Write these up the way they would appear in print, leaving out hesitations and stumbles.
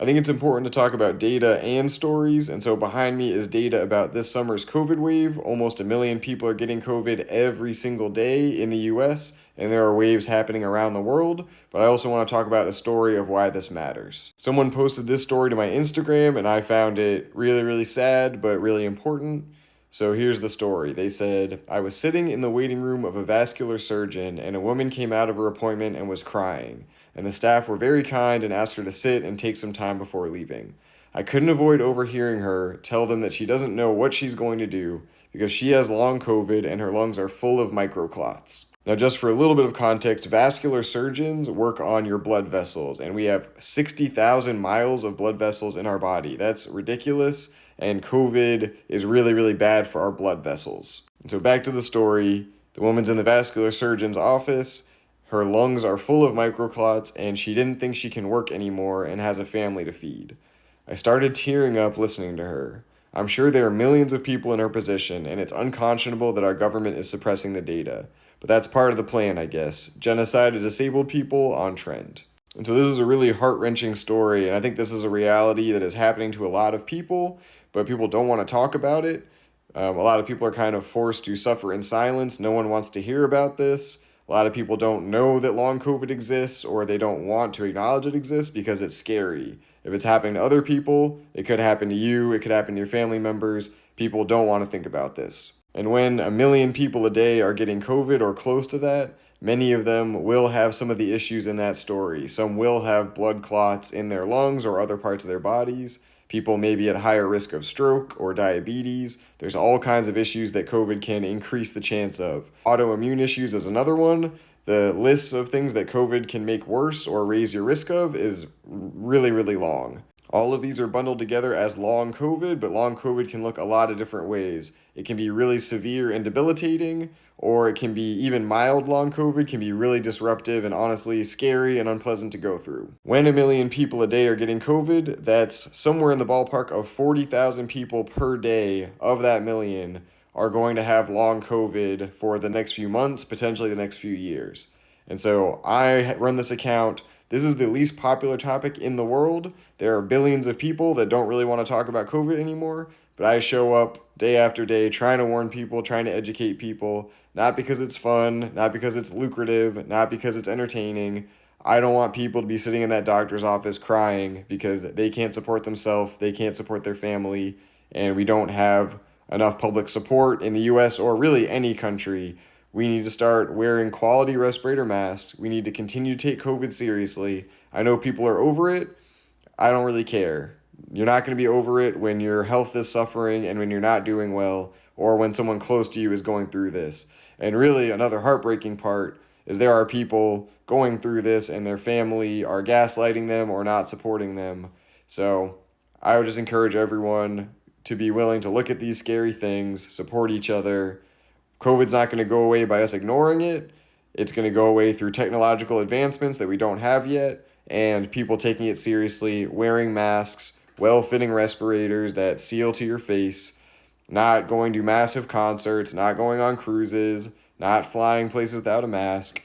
I think it's important to talk about data and stories, and so behind me is data about this summer's COVID wave. Almost a million people are getting COVID every single day in the US, and there are waves happening around the world, but I also want to talk about a story of why this matters. Someone posted this story to my Instagram, and I found it really, really sad, but really important. So here's the story. They said, I was sitting in the waiting room of a vascular surgeon, and a woman came out of her appointment and was crying, and the staff were very kind and asked her to sit and take some time before leaving. I couldn't avoid overhearing her tell them that she doesn't know what she's going to do because she has long COVID and her lungs are full of microclots. Now, just for a little bit of context, vascular surgeons work on your blood vessels, and we have 60,000 miles of blood vessels in our body. That's ridiculous, and COVID is really, really bad for our blood vessels. And so back to the story, the woman's in the vascular surgeon's office, her lungs are full of microclots, and she didn't think she can work anymore and has a family to feed. I started tearing up listening to her. I'm sure there are millions of people in her position, and it's unconscionable that our government is suppressing the data. But that's part of the plan, I guess. Genocide of disabled people on trend. And so this is a really heart-wrenching story, and I think this is a reality that is happening to a lot of people, but people don't want to talk about it. A lot of people are kind of forced to suffer in silence. No one wants to hear about this. A lot of people don't know that long COVID exists, or they don't want to acknowledge it exists because it's scary. If it's happening to other people, it could happen to you, it could happen to your family members. People don't want to think about this. And when a million people a day are getting COVID or close to that, many of them will have some of the issues in that story. Some will have blood clots in their lungs or other parts of their bodies. People may be at higher risk of stroke or diabetes. There's all kinds of issues that COVID can increase the chance of. Autoimmune issues is another one. The list of things that COVID can make worse or raise your risk of is really, really long. All of these are bundled together as long COVID, but long COVID can look a lot of different ways. It can be really severe and debilitating, or it can be even mild long COVID, can be really disruptive and honestly scary and unpleasant to go through. When a million people a day are getting COVID, that's somewhere in the ballpark of 40,000 people per day of that million are going to have long COVID for the next few months, potentially the next few years. And so I run this account. This is the least popular topic in the world. There are billions of people that don't really want to talk about COVID anymore, but I show up day after day trying to warn people, trying to educate people, not because it's fun, not because it's lucrative, not because it's entertaining. I don't want people to be sitting in that doctor's office crying because they can't support themselves, they can't support their family, and we don't have enough public support in the US or really any country. We need to start wearing quality respirator masks. We need to continue to take COVID seriously. I know people are over it. I don't really care. You're not going to be over it when your health is suffering and when you're not doing well or when someone close to you is going through this. And really, another heartbreaking part is there are people going through this and their family are gaslighting them or not supporting them. So I would just encourage everyone to be willing to look at these scary things, support each other. COVID's not going to go away by us ignoring it. It's going to go away through technological advancements that we don't have yet, and people taking it seriously, wearing masks, well-fitting respirators that seal to your face, not going to massive concerts, not going on cruises, not flying places without a mask.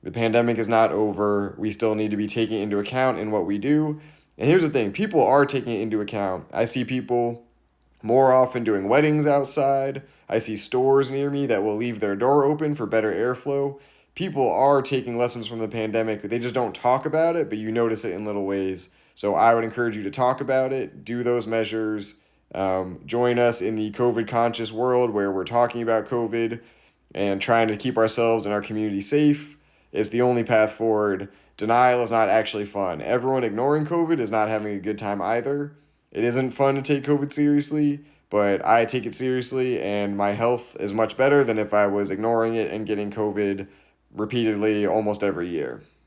The pandemic is not over. We still need to be taking it into account in what we do. And here's the thing, people are taking it into account. I see people more often doing weddings outside. I see stores near me that will leave their door open for better airflow. People are taking lessons from the pandemic. They just don't talk about it, but you notice it in little ways. So I would encourage you to talk about it, do those measures, join us in the COVID conscious world where we're talking about COVID and trying to keep ourselves and our community safe is the only path forward. Denial is not actually fun. Everyone ignoring COVID is not having a good time either. It isn't fun to take COVID seriously, but I take it seriously and my health is much better than if I was ignoring it and getting COVID repeatedly almost every year.